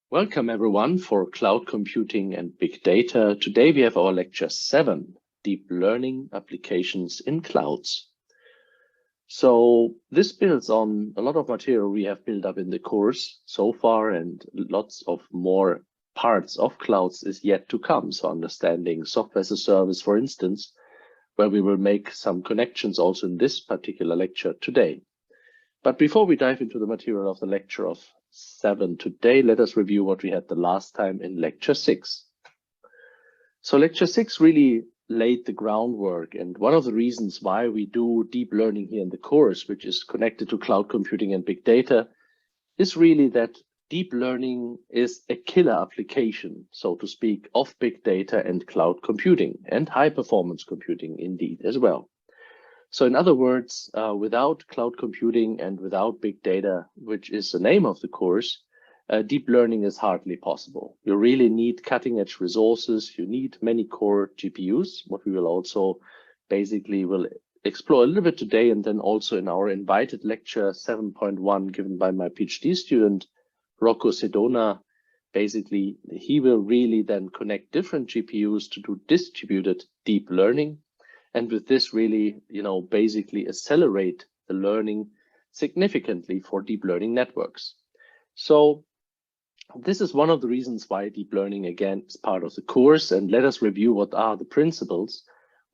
Welcome everyone for Cloud Computing and Big Data. Today we have our lecture 7, Deep Learning Applications in Clouds. So this builds on a lot of material we have built up in the course so far, and lots of more parts of clouds is yet to come. So understanding software as a service, for instance, where we will make some connections also in this particular lecture today. But before we dive into the material of the lecture of 7 today, let us review what we had the last time in lecture 6. So lecture 6 really laid the groundwork, and one of the reasons why we do deep learning here in the course, which is connected to cloud computing and big data, is really that deep learning is a killer application, so to speak, of big data and cloud computing and high performance computing indeed as well. So in other words, without cloud computing and without big data, which is the name of the course, deep learning is hardly possible. You really need cutting edge resources. You need many core GPUs, what we will also basically will explore a little bit today, and then also in our invited lecture 7.1 given by my PhD student, Rocco Sedona. Basically, he will really then connect different GPUs to do distributed deep learning. And with this really, basically accelerate the learning significantly for deep learning networks. So this is one of the reasons why deep learning, again, is part of the course. And let us review what are the principles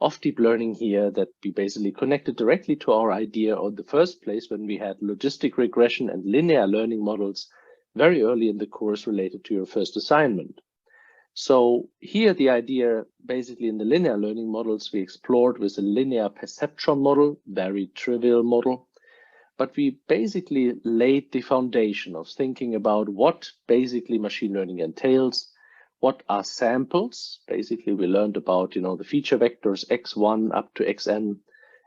of deep learning here that we basically connected directly to our idea in the first place when we had logistic regression and linear learning models very early in the course related to your first assignment. So here the idea basically in the linear learning models we explored with a linear perceptron model, very trivial model, but we basically laid the foundation of thinking about what basically machine learning entails, what are samples. Basically we learned about the feature vectors x1 up to xn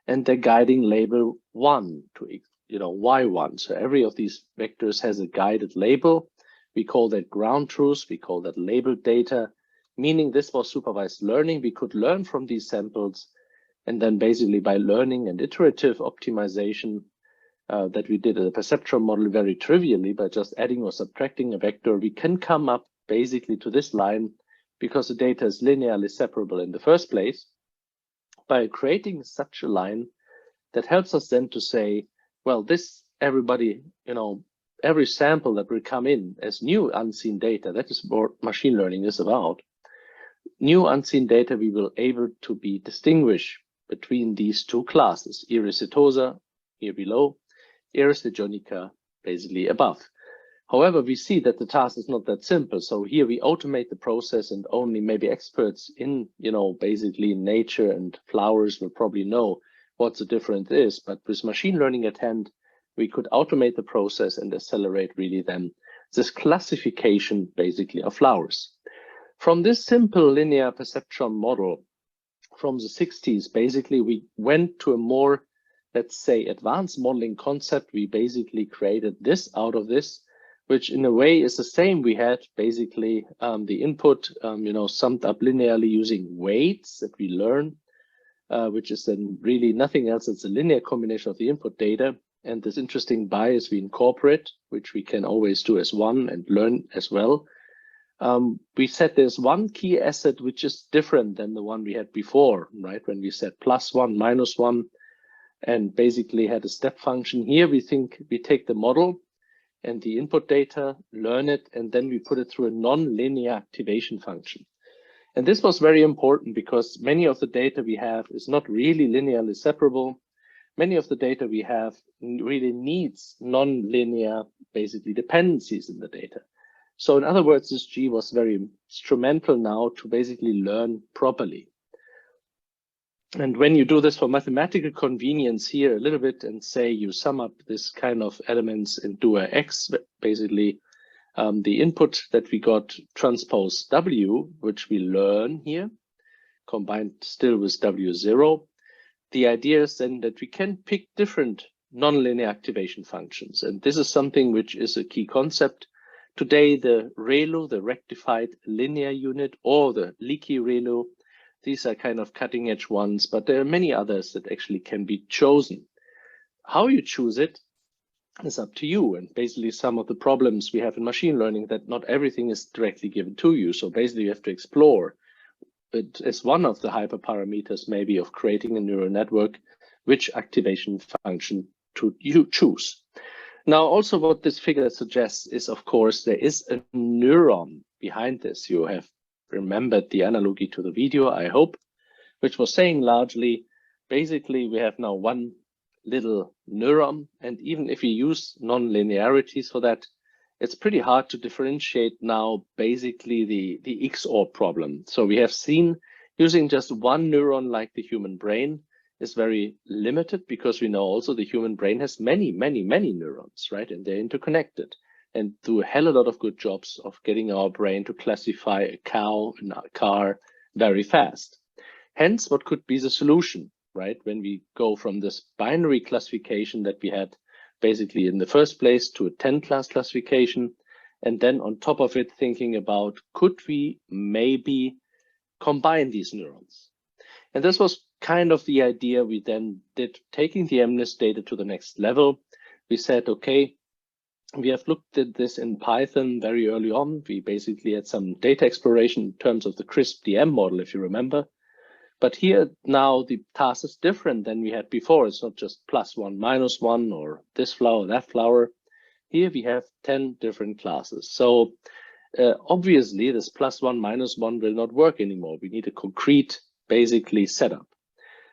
and the guiding label 1 to y1. So every of these vectors has a guided label. We call that ground truth, we call that labeled data, meaning this was supervised learning. We could learn from these samples, and then basically by learning and iterative optimization that we did in the perceptron model very trivially by just adding or subtracting a vector, we can come up basically to this line because the data is linearly separable in the first place. By creating such a line that helps us then to say, well, this everybody, every sample that will come in as new unseen data, that is what machine learning is about. New unseen data, we will able to be distinguished between these two classes, Iris setosa here below, Iris legionica basically above. However, we see that the task is not that simple. So here we automate the process, and only maybe experts in, basically nature and flowers will probably know what the difference is. But with machine learning at hand, we could automate the process and accelerate really then this classification basically of flowers. From this simple linear perceptron model from the 60s, basically we went to a more, let's say, advanced modeling concept. We basically created this out of this, which in a way is the same. We had basically the input, summed up linearly using weights that we learn, which is then really nothing else. It's a linear combination of the input data and this interesting bias we incorporate, which we can always do as one and learn as well. We said there's one key asset which is different than the one we had before, right? When we said +1, -1, and basically had a step function. Here we think we take the model and the input data, learn it, and then we put it through a non-linear activation function. And this was very important because many of the data we have is not really linearly separable. Many of the data we have really needs non-linear, basically, dependencies in the data. So in other words, this G was very instrumental now to basically learn properly. And when you do this for mathematical convenience here a little bit and say you sum up this kind of elements into a X, basically the input that we got transpose W, which we learn here, combined still with W0. The idea is then that we can pick different nonlinear activation functions. And this is something which is a key concept. Today, the ReLU, the rectified linear unit, or the leaky ReLU, these are kind of cutting edge ones, but there are many others that actually can be chosen. How you choose it is up to you. And basically some of the problems we have in machine learning, that not everything is directly given to you. So basically you have to explore. It is one of the hyperparameters maybe of creating a neural network, which activation function you choose. Now, also what this figure suggests is, of course, there is a neuron behind this. You have remembered the analogy to the video, I hope, which was saying largely, basically, we have now one little neuron. And even if you use non-linearities for that, it's pretty hard to differentiate now basically the XOR problem. So we have seen using just one neuron like the human brain is very limited, because we know also the human brain has many neurons, right? And they're interconnected and do a hell of a lot of good jobs of getting our brain to classify a cow and a car very fast. Hence, what could be the solution, right? When we go from this binary classification that we had basically in the first place to a 10-class classification, and then on top of it, thinking about, could we maybe combine these neurons? And this was kind of the idea we then did, taking the MNIST data to the next level. We said, okay, we have looked at this in Python very early on. We basically had some data exploration in terms of the CRISP-DM model, if you remember. But here now the task is different than we had before. It's not just +1, -1, or this flower, that flower. Here we have 10 different classes. So obviously this +1, -1 will not work anymore. We need a concrete, basically, setup.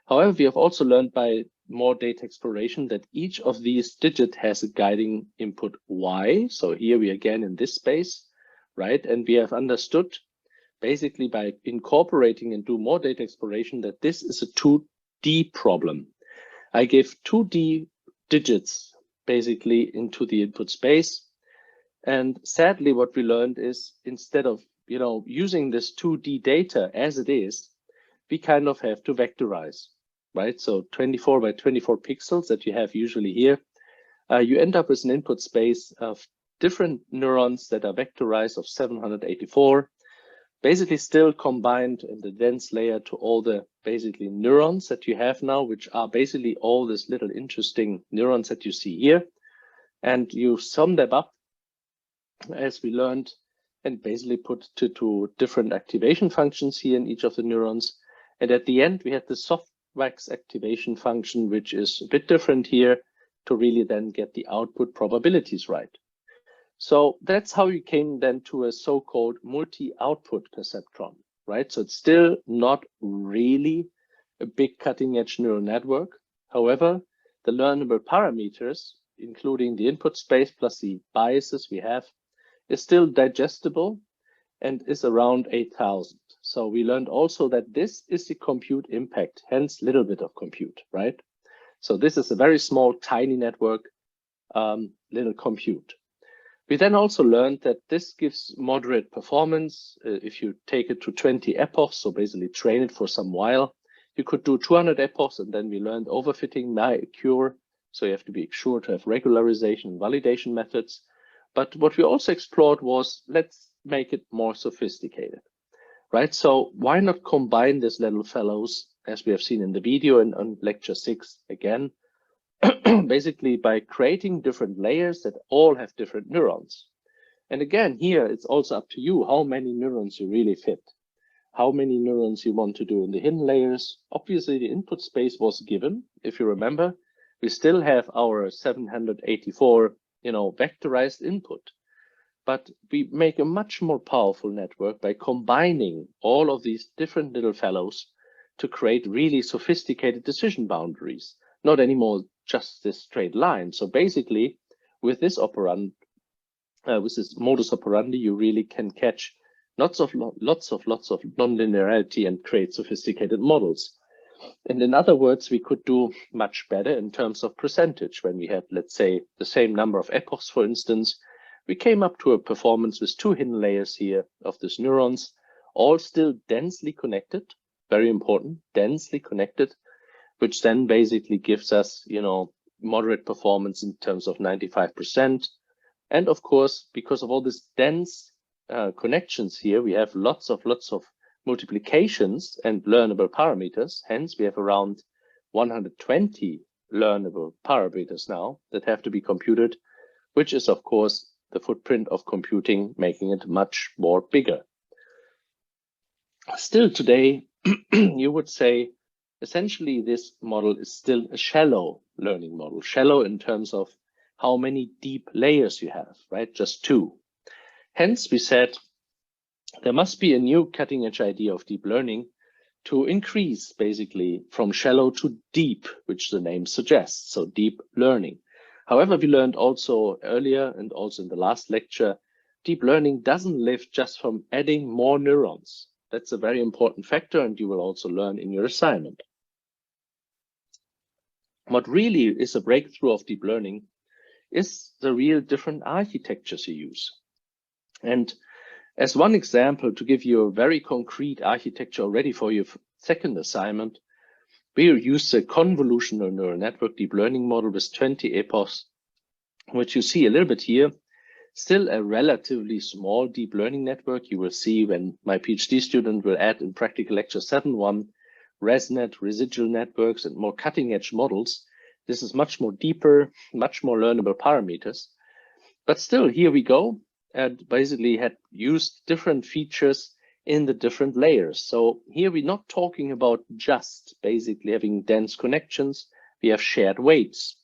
However, we have also learned by more data exploration that each of these digits has a guiding input y. So here we again in this space, right? And we have understood basically by incorporating and do more data exploration that this is a 2D problem. I give 2D digits basically into the input space. And sadly, what we learned is, instead of using this 2D data as it is, we kind of have to vectorize, right? So 24 by 24 pixels that you have usually here, you end up with an input space of different neurons that are vectorized of 784, basically still combined in the dense layer to all the basically neurons that you have now, which are basically all these little interesting neurons that you see here. And you sum them up, as we learned, and basically put to different activation functions here in each of the neurons. And at the end, we had the softwax activation function, which is a bit different here, to really then get the output probabilities right. So that's how you came then to a so-called multi-output perceptron, right? So it's still not really a big cutting-edge neural network. However, the learnable parameters, including the input space plus the biases we have, is still digestible and is around 8,000. So we learned also that this is the compute impact, hence little bit of compute, right? So this is a very small, tiny network, little compute. We then also learned that this gives moderate performance. If you take it to 20 epochs, so basically train it for some while, you could do 200 epochs, and then we learned overfitting may occur. So you have to be sure to have regularization and validation methods. But what we also explored was, let's make it more sophisticated, right? So why not combine these little fellows, as we have seen in the video and on lecture 6 again, basically by creating different layers that all have different neurons. And again, here it's also up to you how many neurons you really fit, how many neurons you want to do in the hidden layers. Obviously, the input space was given. If you remember, we still have our 784, vectorized input. But we make a much more powerful network by combining all of these different little fellows to create really sophisticated decision boundaries, not anymore just this straight line. So basically, with this operand, with this modus operandi, you really can catch lots of nonlinearity and create sophisticated models. And in other words, we could do much better in terms of percentage. When we had, let's say, the same number of epochs, for instance, we came up to a performance with 2 hidden layers here of these neurons, all still densely connected, very important, densely connected, which then basically gives us, moderate performance in terms of 95%. And of course, because of all these dense connections here, we have lots of multiplications and learnable parameters. Hence, we have around 120 learnable parameters now that have to be computed, which is, of course, the footprint of computing, making it much more bigger. Still today, you would say, essentially, this model is still a shallow learning model, shallow in terms of how many deep layers you have, right? Just 2. Hence, we said there must be a new cutting-edge idea of deep learning to increase basically from shallow to deep, which the name suggests, so deep learning. However, we learned also earlier and also in the last lecture, deep learning doesn't live just from adding more neurons. That's a very important factor, and you will also learn in your assignment. What really is a breakthrough of deep learning is the real different architectures you use. And as one example, to give you a very concrete architecture already for your second assignment, we use a convolutional neural network deep learning model with 20 epochs, which you see a little bit here. Still a relatively small deep learning network. You will see when my PhD student will add in practical lecture 7.1 ResNet, residual networks, and more cutting edge models. This is much more deeper, much more learnable parameters. But still, here we go, and basically had used different features in the different layers. So here we're not talking about just basically having dense connections. We have shared weights.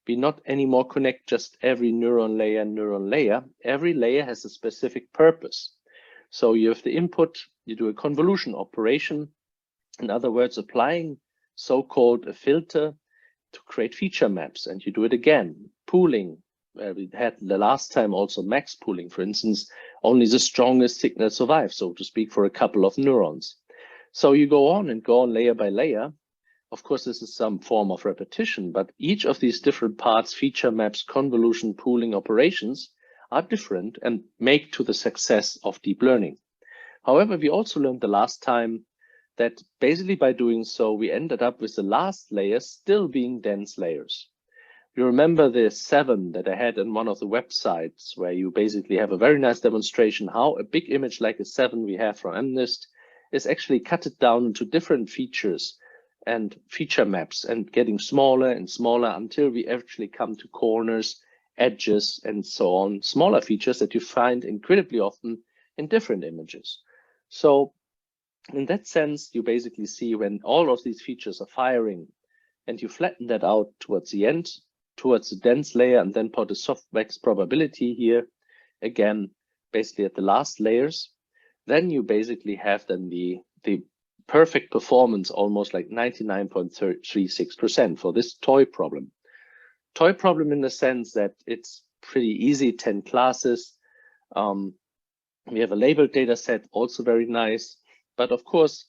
We not anymore connect just every neuron layer. Every layer has a specific purpose. So you have the input, you do a convolution operation. In other words, applying so-called a filter to create feature maps, and you do it again. Pooling, where we had the last time also max pooling, for instance, only the strongest signal survives, so to speak, for a couple of neurons. So you go on and go on layer by layer. Of course, this is some form of repetition, but each of these different parts, feature maps, convolution, pooling operations are different and make to the success of deep learning. However, we also learned the last time that basically by doing so, we ended up with the last layers still being dense layers. You remember the 7 that I had in one of the websites where you basically have a very nice demonstration how a big image like a 7 we have from MNIST is actually cut it down into different features and feature maps and getting smaller and smaller until we actually come to corners, edges, and so on, smaller features that you find incredibly often in different images. So in that sense, you basically see when all of these features are firing and you flatten that out towards the end, towards the dense layer, and then put a softmax probability here, again, basically at the last layers, then you basically have then the perfect performance, almost like 99.36% for this toy problem. Toy problem in the sense that it's pretty easy, 10 classes. We have a labeled data set, also very nice. But of course,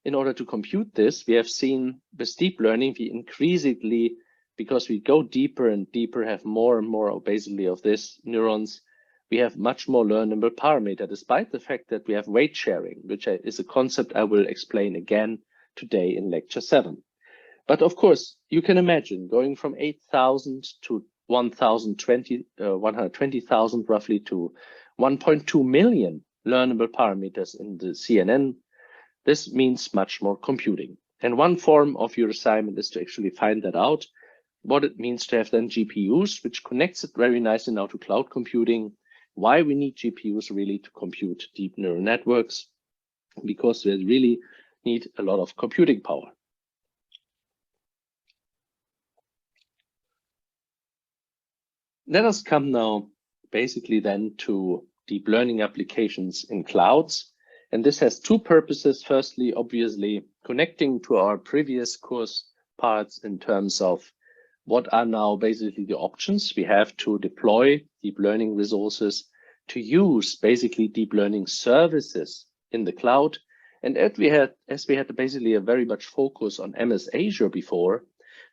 in order to compute this, we have seen with deep learning, we increasingly, because we go deeper and deeper, have more and more basically of this neurons, we have much more learnable parameter, despite the fact that we have weight sharing, which is a concept I will explain again today in lecture 7. But of course, you can imagine going from 8,000 to 120,000 roughly to 1.2 million learnable parameters in the CNN. This means much more computing. And one form of your assignment is to actually find that out, what it means to have then GPUs, which connects it very nicely now to cloud computing. Why we need GPUs really to compute deep neural networks, because we really need a lot of computing power. Let us come now basically then to deep learning applications in clouds. And this has 2 purposes. Firstly, obviously, connecting to our previous course parts in terms of what are now basically the options we have to deploy deep learning resources, to use basically deep learning services in the cloud. And as we had basically a very much focus on MS Azure before,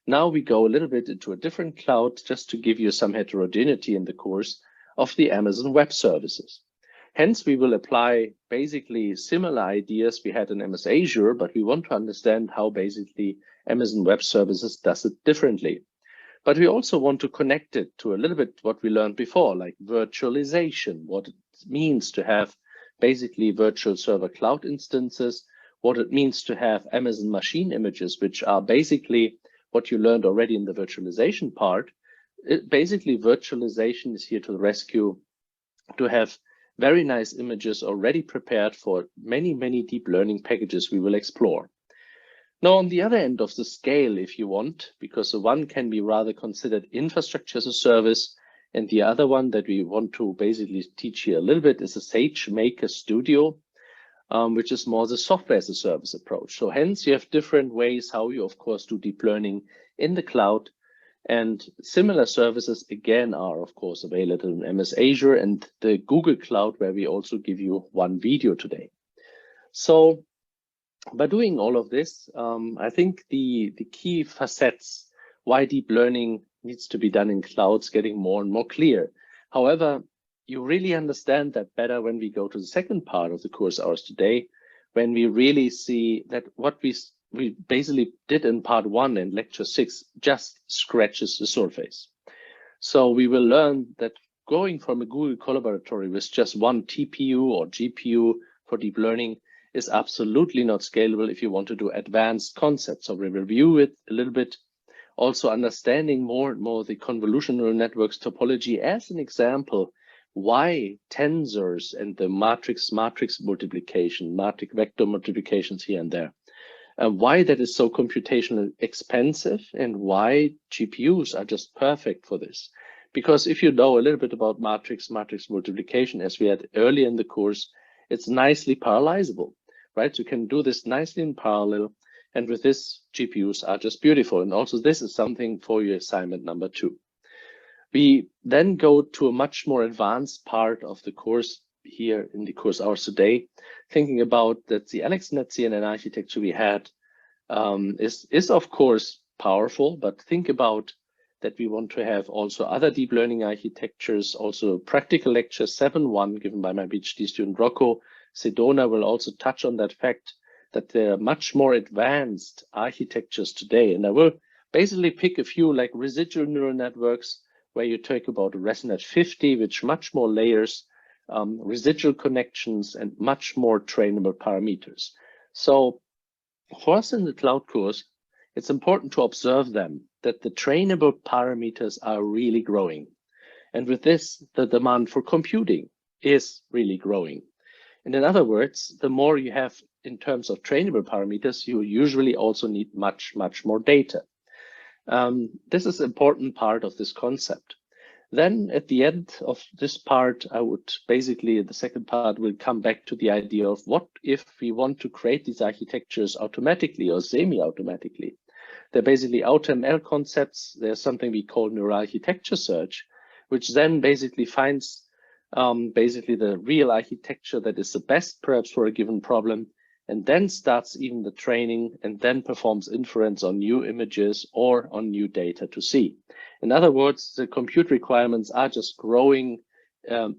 now we go a little bit into a different cloud just to give you some heterogeneity in the course of the Amazon Web Services. Hence, we will apply basically similar ideas we had in MS Azure, but we want to understand how basically Amazon Web Services does it differently. But we also want to connect it to a little bit what we learned before, like virtualization, what it means to have basically virtual server cloud instances, what it means to have Amazon machine images, which are basically what you learned already in the virtualization part, basically virtualization is here to the rescue, to have very nice images already prepared for many, many deep learning packages we will explore. Now, on the other end of the scale, if you want, because the one can be rather considered infrastructure as a service, and the other one that we want to basically teach here a little bit is a Sagemaker Studio, which is more the software as a service approach. So hence you have different ways how you, of course, do deep learning in the cloud. And similar services, again, are, of course, available in MS Azure and the Google Cloud, where we also give you one video today. So by doing all of this, I think the key facets why deep learning needs to be done in clouds getting more and more clear. However, you really understand that better when we go to the second part of the course hours today, when we really see that what we basically did in part 1 and lecture 6 just scratches the surface. So we will learn that going from a Google Collaboratory with just one TPU or GPU for deep learning is absolutely not scalable if you want to do advanced concepts. So we will review it a little bit, also understanding more and more the convolutional networks topology as an example, why tensors and the matrix multiplication, matrix vector multiplications here and there, why that is so computationally expensive and why GPUs are just perfect for this. Because if you know a little bit about matrix multiplication, as we had earlier in the course, it's nicely parallelizable, right? You can do this nicely in parallel, and with this, GPUs are just beautiful. And also this is something for your assignment number 2. We then go to a much more advanced part of the course here in the course hours today, thinking about that the AlexNet CNN architecture we had is of course powerful, but think about that we want to have also other deep learning architectures, also practical lecture 7.1 given by my PhD student Rocco Sedona will also touch on that fact that there are much more advanced architectures today. And I will basically pick a few like residual neural networks, where you talk about ResNet 50, which much more layers, residual connections, and much more trainable parameters. So for us in the cloud course, it's important to observe them, that the trainable parameters are really growing. And with this, the demand for computing is really growing. And in other words, the more you have in terms of trainable parameters, you usually also need much, much more data. This is an important part of this concept. Then at the end of this part, I would basically, the second part will come back to the idea of what if we want to create these architectures automatically or semi-automatically. They're basically AutoML concepts. There's something we call neural architecture search, which then basically finds basically the real architecture that is the best perhaps for a given problem, and then starts even the training and then performs inference on new images or on new data to see. In other words, the compute requirements are just growing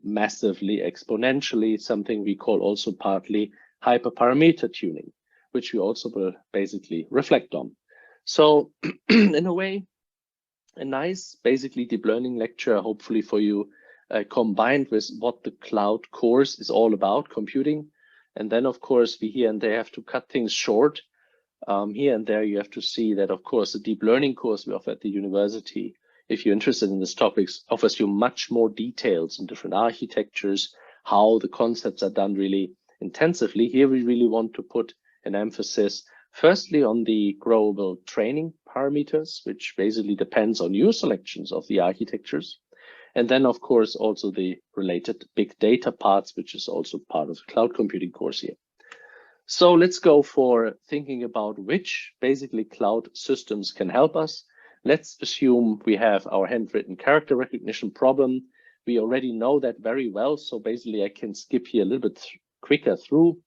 massively, exponentially, something we call also partly hyperparameter tuning, which we also will basically reflect on. So in a way, a nice basically deep learning lecture, hopefully for you, combined with what the cloud course is all about, computing. And then, of course, we here and there have to cut things short. Here and there, you have to see that, of course, the deep learning course we offer at the university, if you're interested in these topics, offers you much more details in different architectures, how the concepts are done really intensively. Here, we really want to put an emphasis, firstly, on the growable training parameters, which basically depends on your selections of the architectures. And then, of course, also the related big data parts, which is also part of the cloud computing course here. So let's go for thinking about which basically cloud systems can help us. Let's assume we have our handwritten character recognition problem. We already know that very well. So basically, I can skip here a little bit quicker through.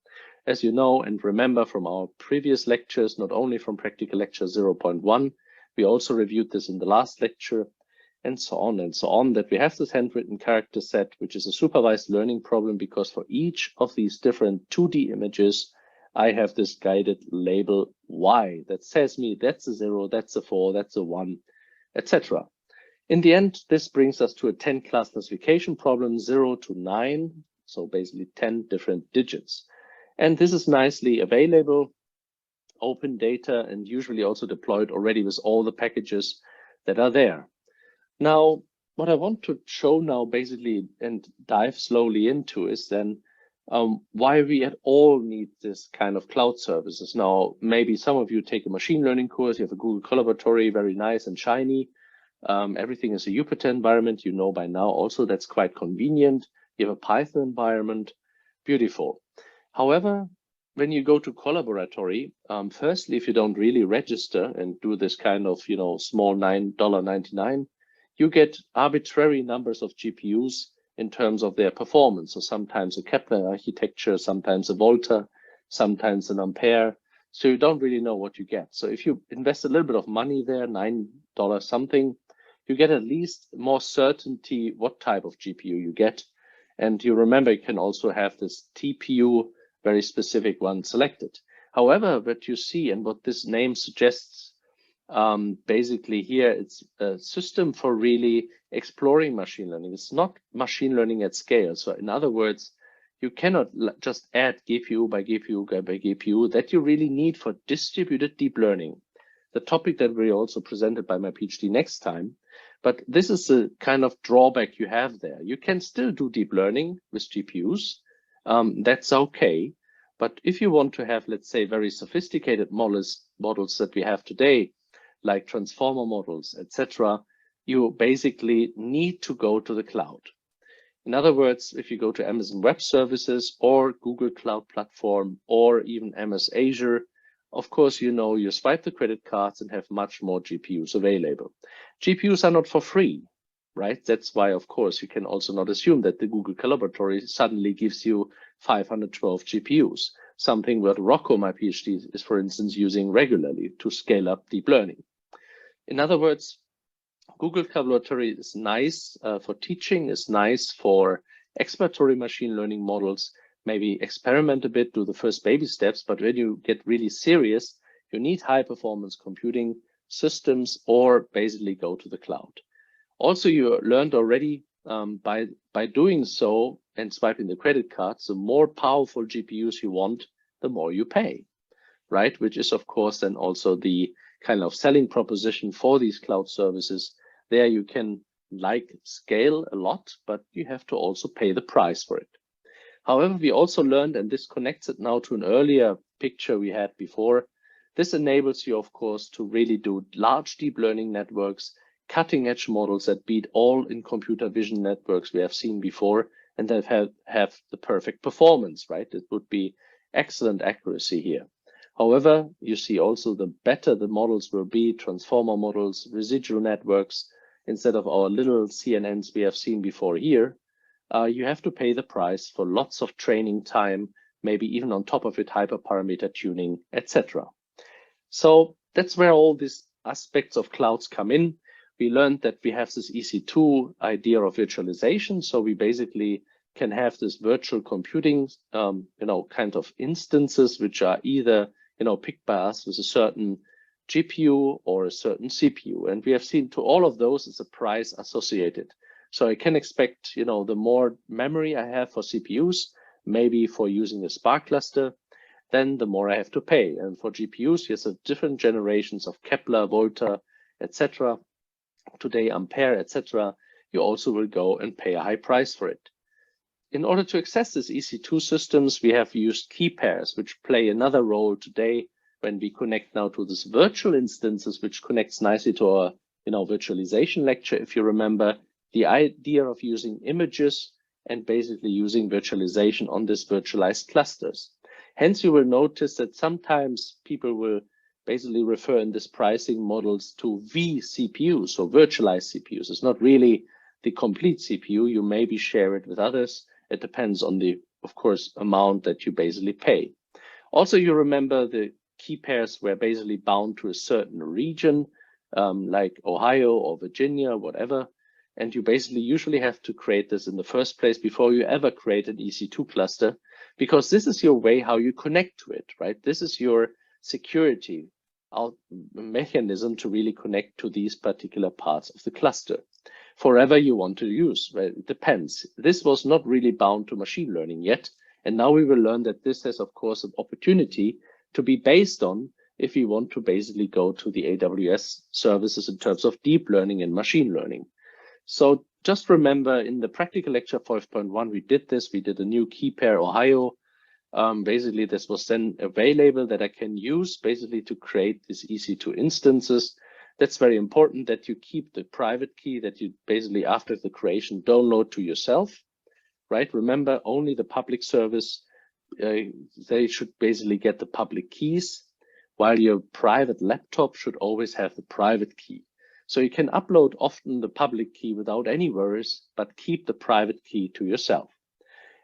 As you know and remember from our previous lectures, not only from practical lecture 0.1, we also reviewed this in the last lecture, and so on, that we have this handwritten character set, which is a supervised learning problem, because for each of these different 2D images, I have this guided label Y that says me that's a 0, that's a 4, that's a 1, etc. In the end, this brings us to a 10 class classification problem, 0 to 9, so basically 10 different digits. And this is nicely available open data and usually also deployed already with all the packages that are there. Now, what I want to show now basically and dive slowly into is then why we at all need this kind of cloud services. Now, maybe some of you take a machine learning course, you have a Google Collaboratory, very nice and shiny. Everything is a Jupyter environment, you know by now also that's quite convenient. You have a Python environment, beautiful. However, when you go to Collaboratory, firstly, if you don't really register and do this kind of, small $9.99, you get arbitrary numbers of GPUs in terms of their performance. So sometimes a Kepler architecture, sometimes a Volta, sometimes an Ampere. So you don't really know what you get. So if you invest a little bit of money there, $9 something, you get at least more certainty what type of GPU you get. And you remember you can also have this TPU, very specific one selected. However, what you see and what this name suggests, basically here, it's a system for really exploring machine learning. It's not machine learning at scale. So in other words, you cannot just add GPU by GPU by GPU that you really need for distributed deep learning. The topic that we also presented by my PhD next time. But this is the kind of drawback you have there. You can still do deep learning with GPUs. That's okay. But if you want to have, let's say, very sophisticated models that we have today, like transformer models, etc., you basically need to go to the cloud. In other words, if you go to Amazon Web Services or Google Cloud Platform or even MS Azure, of course, you swipe the credit cards and have much more GPUs available. GPUs are not for free, right? That's why, of course, you can also not assume that the Google Collaboratory suddenly gives you 512 GPUs, something that Rocco, my PhD, is, for instance, using regularly to scale up deep learning. In other words, Google Collaboratory is nice for teaching, is nice for exploratory machine learning models, maybe experiment a bit, do the first baby steps, but when you get really serious, you need high performance computing systems or basically go to the cloud. Also, you learned already by doing so and swiping the credit cards, the more powerful GPUs you want, the more you pay, right? Which is, of course, then also the kind of selling proposition for these cloud services. There you can scale a lot, but you have to also pay the price for it. However, we also learned, and this connects it now to an earlier picture we had before, this enables you, of course, to really do large deep learning networks, cutting edge models that beat all in computer vision networks we have seen before, and that have the perfect performance, right? It would be excellent accuracy here. However, you see also the better the models will be, transformer models, residual networks, instead of our little CNNs we have seen before here, you have to pay the price for lots of training time, maybe even on top of it, hyperparameter tuning, etc. So that's where all these aspects of clouds come in. We learned that we have this EC2 idea of virtualization. So we basically can have this virtual computing, kind of instances, which are either, picked by us with a certain GPU or a certain CPU. And we have seen to all of those is a price associated. So I can expect, the more memory I have for CPUs, maybe for using a Spark cluster, then the more I have to pay. And for GPUs, yes, different generations of Kepler, Volta, etc. Today, Ampere, etc. You also will go and pay a high price for it. In order to access these EC2 systems, we have used key pairs, which play another role today when we connect now to this virtual instances, which connects nicely to our, virtualization lecture. If you remember, the idea of using images and basically using virtualization on these virtualized clusters. Hence, you will notice that sometimes people will basically refer in this pricing models to vCPUs, so virtualized CPUs. It's not really the complete CPU. You maybe share it with others. It depends on the, of course, amount that you basically pay. Also, you remember the key pairs were basically bound to a certain region, like Ohio or Virginia, whatever. And you basically usually have to create this in the first place before you ever create an EC2 cluster, because this is your way how you connect to it, right? This is your security mechanism to really connect to these particular parts of the cluster. Forever you want to use, right? It depends. This was not really bound to machine learning yet. And now we will learn that this has, of course, an opportunity to be based on if we want to basically go to the AWS services in terms of deep learning and machine learning. So just remember, in the practical lecture 5.1, we did this. We did a new key pair Ohio. Basically, this was then available that I can use basically to create these EC2 instances. That's very important that you keep the private key that you basically, after the creation, download to yourself, right? Remember, only the public service, they should basically get the public keys, while your private laptop should always have the private key. So you can upload often the public key without any worries, but keep the private key to yourself.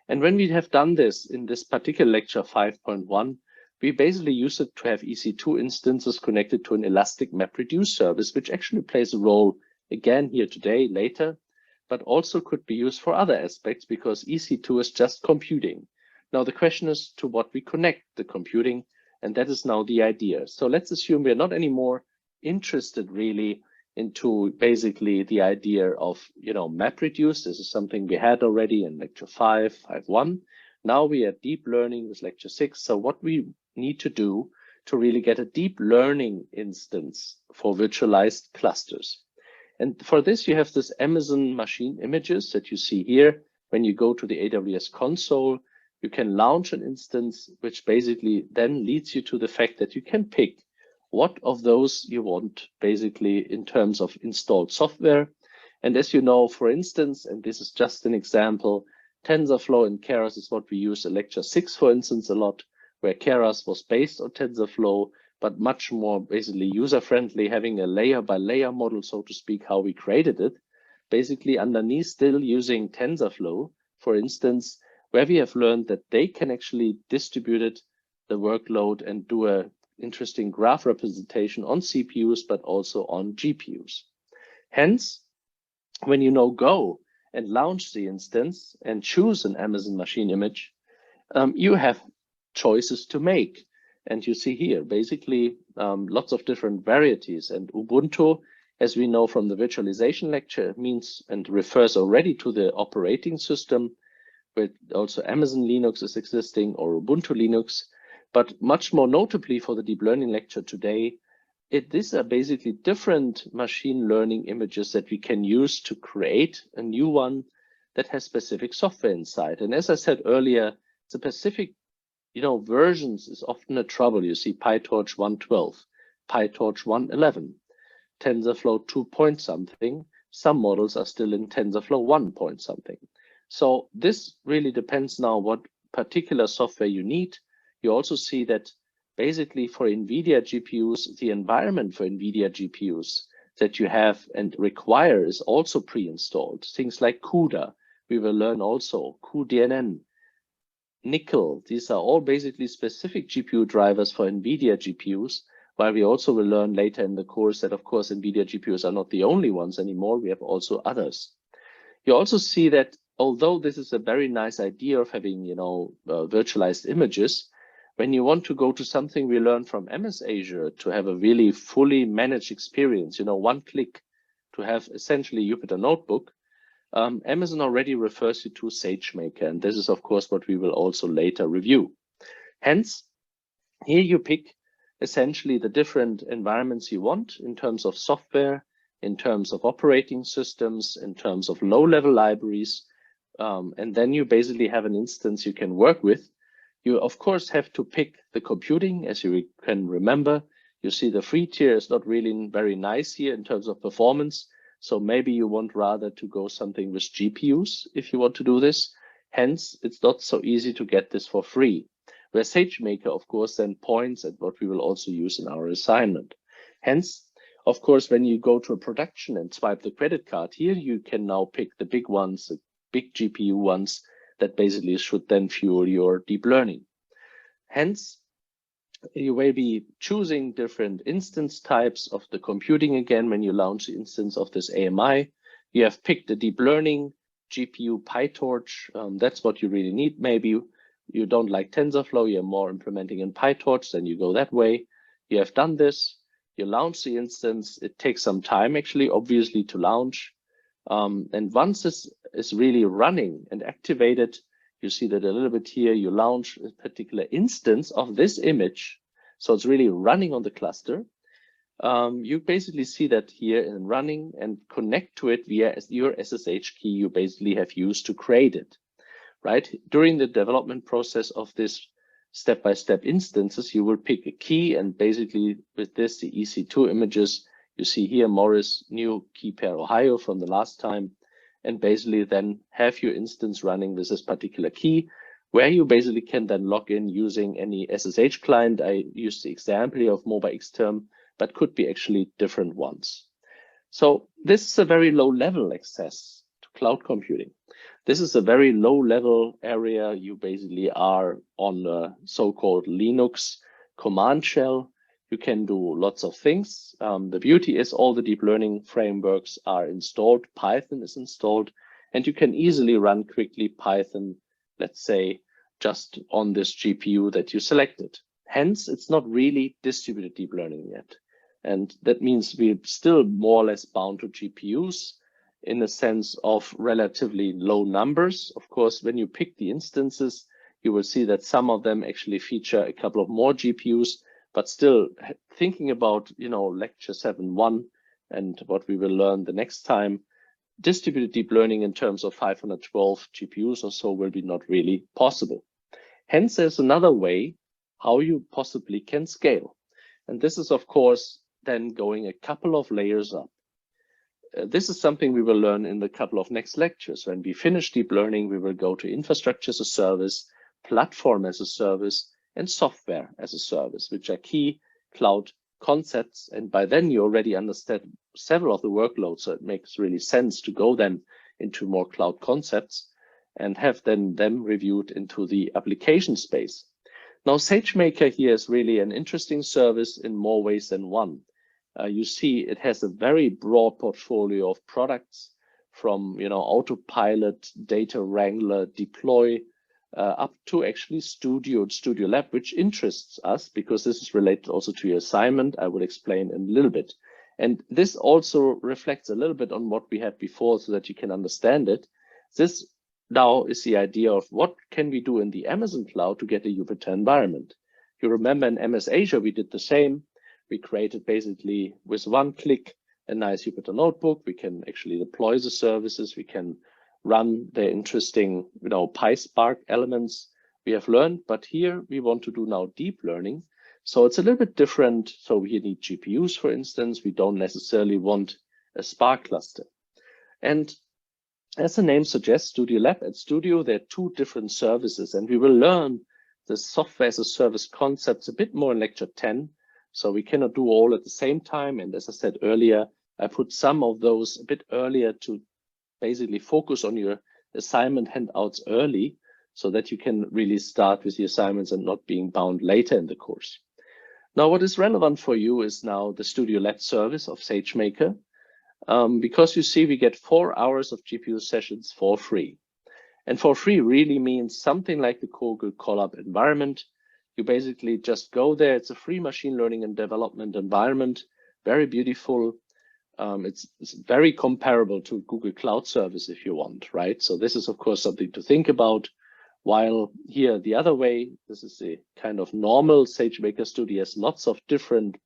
And when we have done this in this particular lecture 5.1, we basically use it to have EC2 instances connected to an elastic MapReduce service, which actually plays a role again here today, later, but also could be used for other aspects because EC2 is just computing. Now the question is to what we connect the computing, and that is now the idea. So let's assume we're not anymore interested really into basically the idea of, MapReduce. This is something we had already in lecture 5.1. Now we are deep learning with lecture 6. So what we need to do to really get a deep learning instance for virtualized clusters. And for this, you have this Amazon machine images that you see here. When you go to the AWS console, you can launch an instance, which basically then leads you to the fact that you can pick what of those you want, basically in terms of installed software. And as you know, for instance, and this is just an example, TensorFlow and Keras is what we use in lecture 6, for instance, a lot, where Keras was based on TensorFlow, but much more basically user-friendly, having a layer-by-layer model, so to speak, how we created it. Basically underneath still using TensorFlow, for instance, where we have learned that they can actually distribute it, the workload, and do a interesting graph representation on CPUs, but also on GPUs. Hence, when you now go and launch the instance and choose an Amazon machine image, you have choices to make. And you see here, basically, lots of different varieties. And Ubuntu, as we know from the virtualization lecture, means and refers already to the operating system, but also Amazon Linux is existing, or Ubuntu Linux. But much more notably for the deep learning lecture today, these are basically different machine learning images that we can use to create a new one that has specific software inside. And as I said earlier, the specific versions is often a trouble. You see PyTorch 1.12, PyTorch 1.11, TensorFlow 2 point something. Some models are still in TensorFlow 1 point something. So this really depends now what particular software you need. You also see that basically for NVIDIA GPUs, the environment for NVIDIA GPUs that you have and require is also pre-installed. Things like CUDA, we will learn also, cuDNN, Nickel. These are all basically specific GPU drivers for NVIDIA GPUs, while we also will learn later in the course that, of course, NVIDIA GPUs are not the only ones anymore. We have also others. You also see that although this is a very nice idea of having, virtualized images, when you want to go to something we learned from MS Azure to have a really fully managed experience, one click to have essentially Jupyter Notebook, Amazon already refers you to Sagemaker. And this is, of course, what we will also later review. Hence, here you pick essentially the different environments you want in terms of software, in terms of operating systems, in terms of low-level libraries. And then you basically have an instance you can work with. You, of course, have to pick the computing, as you can remember. You see the free tier is not really very nice here in terms of performance. So maybe you want rather to go something with GPUs if you want to do this. Hence, it's not so easy to get this for free. Where Sagemaker, of course, then points at what we will also use in our assignment. Hence, of course, when you go to a production and swipe the credit card here, you can now pick the big ones, the big GPU ones, that basically should then fuel your deep learning. Hence, you will be choosing different instance types of the computing again when you launch the instance of this AMI. You have picked the deep learning GPU PyTorch. That's what you really need. Maybe you don't like TensorFlow, you're more implementing in PyTorch, then you go that way. You have done this. You launch the instance. It takes some time, actually, obviously, to launch. And once this is really running and activated, you see that a little bit here, you launch a particular instance of this image So it's really running on the cluster. You basically see that here in running and connect to it via your SSH key you basically have used to create it, right? During the development process of this step-by-step instances, you will pick a key, and basically with this, the EC2 images, you see here Morris, new key pair Ohio from the last time, and basically then have your instance running with this particular key, where you basically can then log in using any SSH client. I used the example here of MobaXterm, but could be actually different ones. So this is a very low level access to cloud computing. This is a very low level area. You basically are on a so-called Linux command shell. You can do lots of things. The beauty is all the deep learning frameworks are installed. Python is installed, and you can easily run quickly Python, let's say, just on this GPU that you selected. Hence, it's not really distributed deep learning yet. And that means we're still more or less bound to GPUs in the sense of relatively low numbers. Of course, when you pick the instances, you will see that some of them actually feature a couple of more GPUs, but still thinking about, lecture 7.1 and what we will learn the next time, distributed deep learning in terms of 512 GPUs or so will be not really possible. Hence, there's another way how you possibly can scale. And this is, of course, then going a couple of layers up. This is something we will learn in the couple of next lectures. When we finish deep learning, we will go to infrastructure as a service, platform as a service, and software as a service, which are key cloud concepts. And by then you already understand several of the workloads. So it makes really sense to go then into more cloud concepts and have then them reviewed into the application space. Now, Sagemaker here is really an interesting service in more ways than one. You see, it has a very broad portfolio of products from, autopilot, data wrangler, deploy, up to actually Studio and Studio Lab, which interests us because this is related also to your assignment. I will explain in a little bit. And this also reflects a little bit on what we had before so that you can understand it. This now is the idea of what can we do in the Amazon cloud to get a Jupyter environment. You remember in MS Azure, we did the same. We created basically with one click a nice Jupyter notebook. We can actually deploy the services. We can run the interesting, PySpark elements we have learned. But here we want to do now deep learning. So it's a little bit different. So we need GPUs, for instance. We don't necessarily want a Spark cluster. And as the name suggests, Studio Lab and Studio, they're two different services. And we will learn the software as a service concepts a bit more in lecture 10. So we cannot do all at the same time. And as I said earlier, I put some of those a bit earlier to basically focus on your assignment handouts early so that you can really start with the assignments and not being bound later in the course. Now, what is relevant for you is now the Studio Lab service of Sagemaker, because you see we get 4 hours of GPU sessions for free. And for free really means something like the Google Colab environment. You basically just go there. It's a free machine learning and development environment, very beautiful. It's very comparable to Google Cloud Service if you want, right? So this is, of course, something to think about. While here, the other way, this is a kind of normal Sagemaker Studio, has lots of different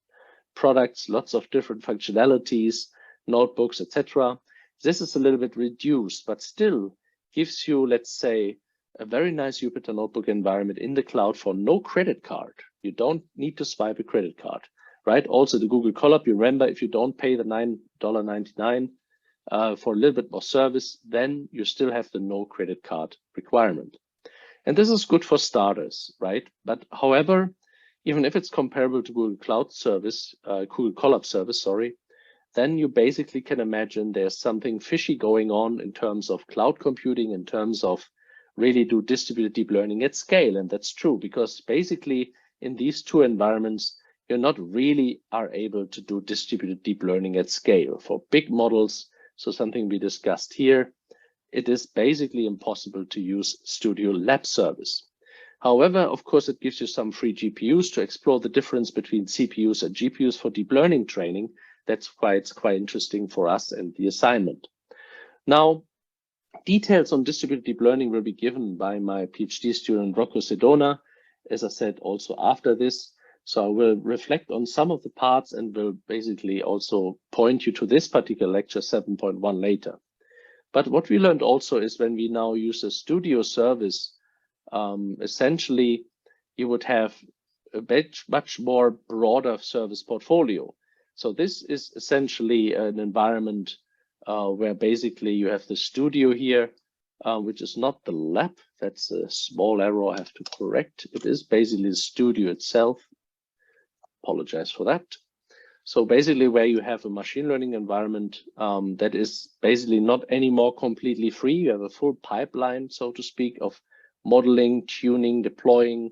products, lots of different functionalities, notebooks, etc. This is a little bit reduced, but still gives you, let's say, a very nice Jupyter Notebook environment in the cloud for no credit card. You don't need to swipe a credit card, right? Also, the Google Colab, you remember, if you don't pay the $9.99 for a little bit more service, then you still have the no credit card requirement. And this is good for starters, right? But however, even if it's comparable to Google Cloud Service, Google Colab Service, sorry, then you basically can imagine there's something fishy going on in terms of cloud computing, in terms of really do distributed deep learning at scale. And that's true because basically in these two environments, you're not really are able to do distributed deep learning at scale for big models. So something we discussed here, it is basically impossible to use Studio Lab service. However, of course, it gives you some free GPUs to explore the difference between CPUs and GPUs for deep learning training. That's quite interesting for us and the assignment. Now, details on distributed deep learning will be given by my PhD student, Rocco Sedona, as I said, also after this. So I will reflect on some of the parts and will basically also point you to this particular lecture 7.1 later. But what we learned also is when we now use a studio service, essentially you would have a much more broader service portfolio. So this is essentially an environment where basically you have the studio here, which is not the lab. That's a small error I have to correct. It is basically the studio itself. Apologize for that. So basically where you have a machine learning environment that is basically not anymore completely free. You have a full pipeline, so to speak, of modeling, tuning, deploying.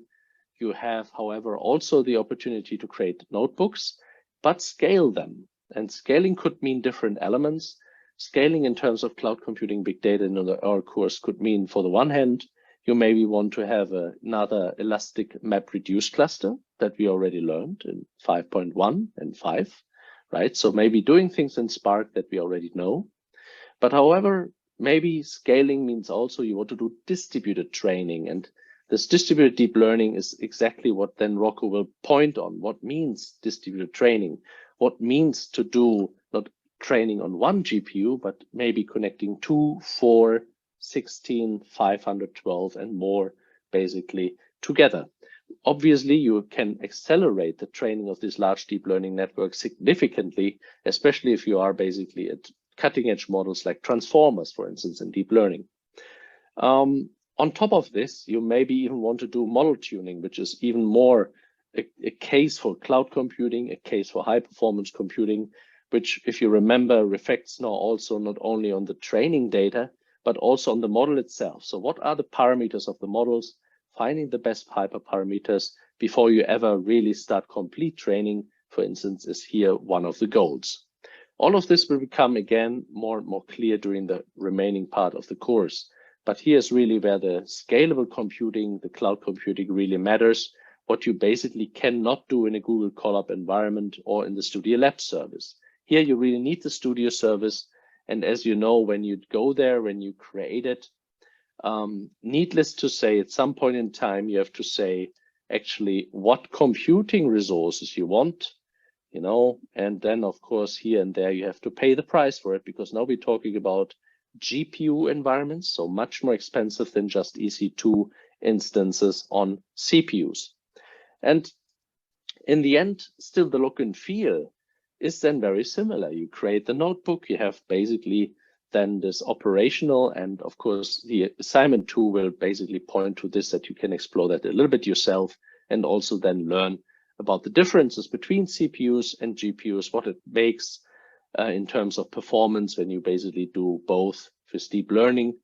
You have, however, also the opportunity to create notebooks, but scale them. And scaling could mean different elements. Scaling in terms of cloud computing, big data in our course could mean, for the one hand, you maybe want to have another elastic map reduce cluster that we already learned in 5.1 and 5, right? So maybe doing things in Spark that we already know. But however, maybe scaling means also you want to do distributed training. And this distributed deep learning is exactly what then Rocco will point on. What means distributed training? What means to do not training on one GPU, but maybe connecting 2, 4, 16, 512 and more basically together. Obviously, you can accelerate the training of this large deep learning network significantly, especially if you are basically at cutting edge models like transformers, for instance, in deep learning. On top of this, you maybe even want to do model tuning, which is even more a case for cloud computing, a case for high performance computing, which, if you remember, reflects now also not only on the training data, but also on the model itself. So what are the parameters of the models? Finding the best hyperparameters before you ever really start complete training, for instance, is here one of the goals. All of this will become, again, more and more clear during the remaining part of the course. But here's really where the scalable computing, the cloud computing really matters, what you basically cannot do in a Google Colab environment or in the Studio Lab service. Here you really need the studio service. And as you know, when you go there, when you create it, needless to say, at some point in time, you have to say actually what computing resources you want, you know, and then of course here and there you have to pay the price for it, because now we're talking about GPU environments, so much more expensive than just EC2 instances on CPUs. And in the end, still the look and feel is then very similar. You create the notebook, you have basically then this operational, and of course the assignment 2 will basically point to this, that you can explore that a little bit yourself and also then learn about the differences between CPUs and GPUs, what it makes in terms of performance when you basically do both with deep learning.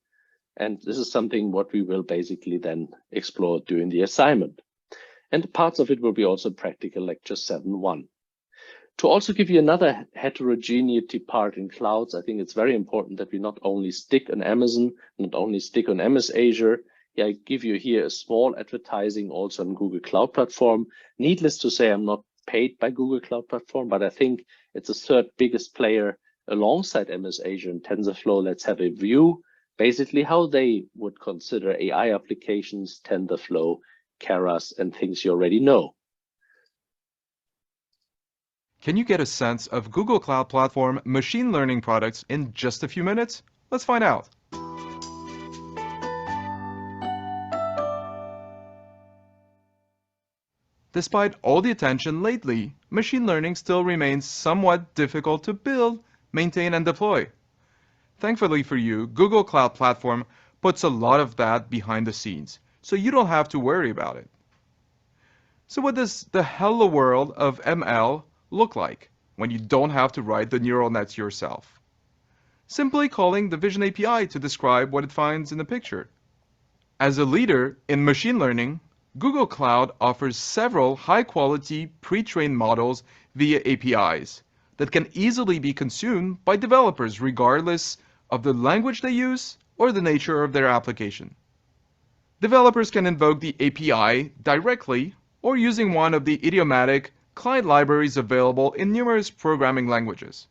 And this is something what we will basically then explore during the assignment. And parts of it will be also practical lecture 7.1. To also give you another heterogeneity part in clouds, I think it's very important that we not only stick on Amazon, not only stick on MS Azure. Yeah, I give you here a small advertising also on Google Cloud Platform. Needless to say, I'm not paid by Google Cloud Platform, but I think it's the third biggest player alongside MS Azure and TensorFlow. Let's have a view, basically how they would consider AI applications, TensorFlow, Keras, and things you already know. Can you get a sense of Google Cloud Platform machine learning products in just a few minutes? Let's find out. Despite all the attention lately, machine learning still remains somewhat difficult to build, maintain, and deploy. Thankfully for you, Google Cloud Platform puts a lot of that behind the scenes, so you don't have to worry about it. So what does the hello world of ML look like when you don't have to write the neural nets yourself? Simply calling the Vision API to describe what it finds in the picture. As a leader in machine learning, Google Cloud offers several high-quality pre-trained models via APIs that can easily be consumed by developers regardless of the language they use or the nature of their application. Developers can invoke the API directly or using one of the idiomatic client libraries available in numerous programming languages.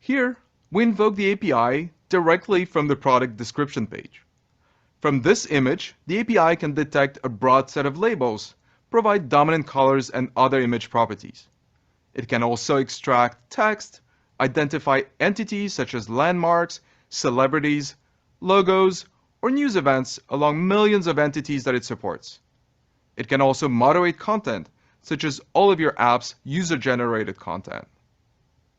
Here, we invoke the API directly from the product description page. From this image, the API can detect a broad set of labels, provide dominant colors and other image properties. It can also extract text, identify entities such as landmarks, celebrities, logos, or news events along millions of entities that it supports. It can also moderate content, such as all of your app's user-generated content.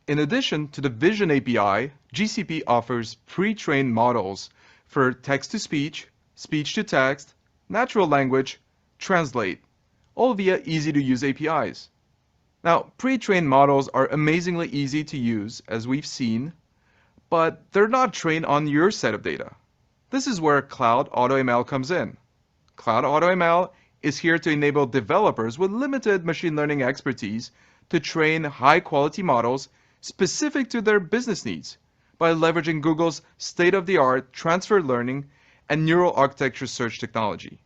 In addition to the Vision API, GCP offers pre-trained models for text-to-speech, speech-to-text, natural language, translate, all via easy-to-use APIs. Now, pre-trained models are amazingly easy to use, as we've seen, but they're not trained on your set of data. This is where Cloud AutoML comes in. Cloud AutoML is here to enable developers with limited machine learning expertise to train high-quality models specific to their business needs by leveraging Google's state-of-the-art transfer learning and neural architecture search technology.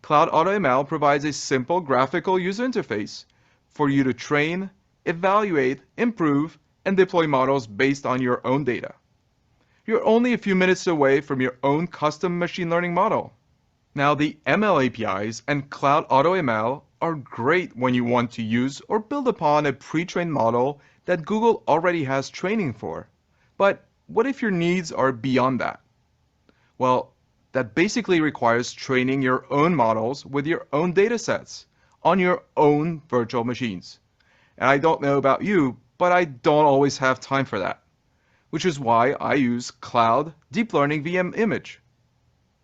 Cloud AutoML provides a simple graphical user interface for you to train, evaluate, improve, and deploy models based on your own data. You're only a few minutes away from your own custom machine learning model. Now, the ML APIs and Cloud AutoML are great when you want to use or build upon a pre-trained model that Google already has training for. But what if your needs are beyond that? Well, that basically requires training your own models with your own datasets on your own virtual machines. And I don't know about you, but I don't always have time for that, which is why I use Cloud Deep Learning VM Image.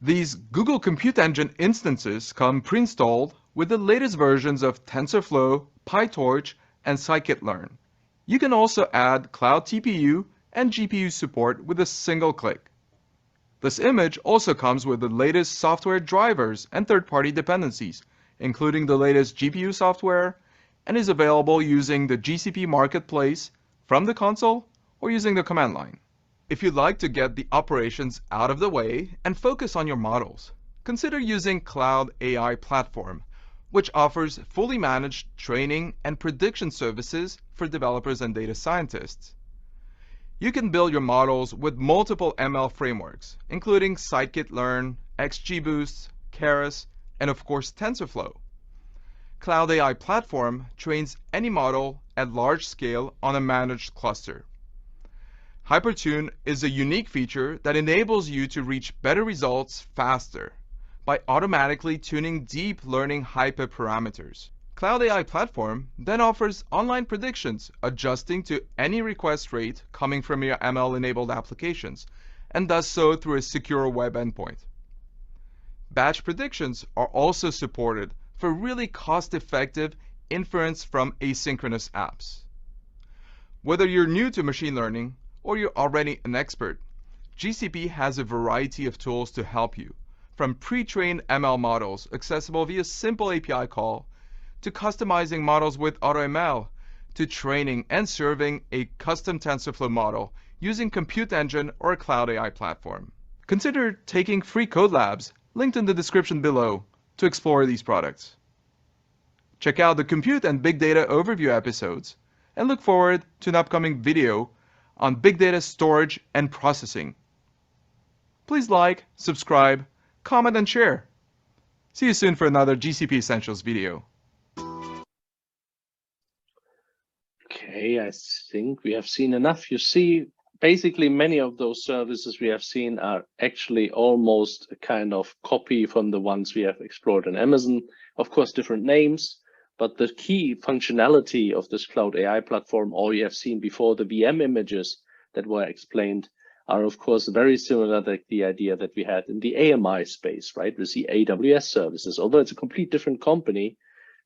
These Google Compute Engine instances come pre-installed with the latest versions of TensorFlow, PyTorch, and scikit-learn. You can also add Cloud TPU and GPU support with a single click. This image also comes with the latest software drivers and third-party dependencies, including the latest GPU software, and is available using the GCP Marketplace from the console or using the command line. If you'd like to get the operations out of the way and focus on your models, consider using Cloud AI Platform, which offers fully managed training and prediction services for developers and data scientists. You can build your models with multiple ML frameworks, including scikit-learn, XGBoost, Keras, and of course TensorFlow. Cloud AI Platform trains any model at large scale on a managed cluster. Hypertune is a unique feature that enables you to reach better results faster by automatically tuning deep learning hyperparameters. Cloud AI Platform then offers online predictions adjusting to any request rate coming from your ML-enabled applications, and does so through a secure web endpoint. Batch predictions are also supported for really cost-effective inference from asynchronous apps. Whether you're new to machine learning or you're already an expert, GCP has a variety of tools to help you, from pre-trained ML models accessible via simple API call, to customizing models with AutoML, to training and serving a custom TensorFlow model using Compute Engine or a Cloud AI Platform. Consider taking free code labs linked in the description below to explore these products. Check out the Compute and Big Data Overview episodes, and look forward to an upcoming video on big data storage and processing. Please like, subscribe, comment, and share. See you soon for another GCP Essentials video. Okay, I think we have seen enough. You see, basically many of those services we have seen are actually almost a kind of copy from the ones we have explored in Amazon. Of course, different names, but the key functionality of this Cloud AI platform, all you have seen before, the VM images that were explained, are of course very similar to the idea that we had in the AMI space, right? With the AWS services. Although it's a complete different company,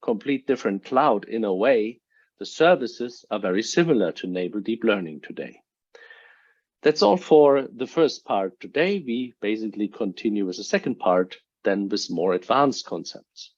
complete different cloud in a way, the services are very similar to enable deep learning today. That's all for the first part today. We basically continue with the second part, then with more advanced concepts.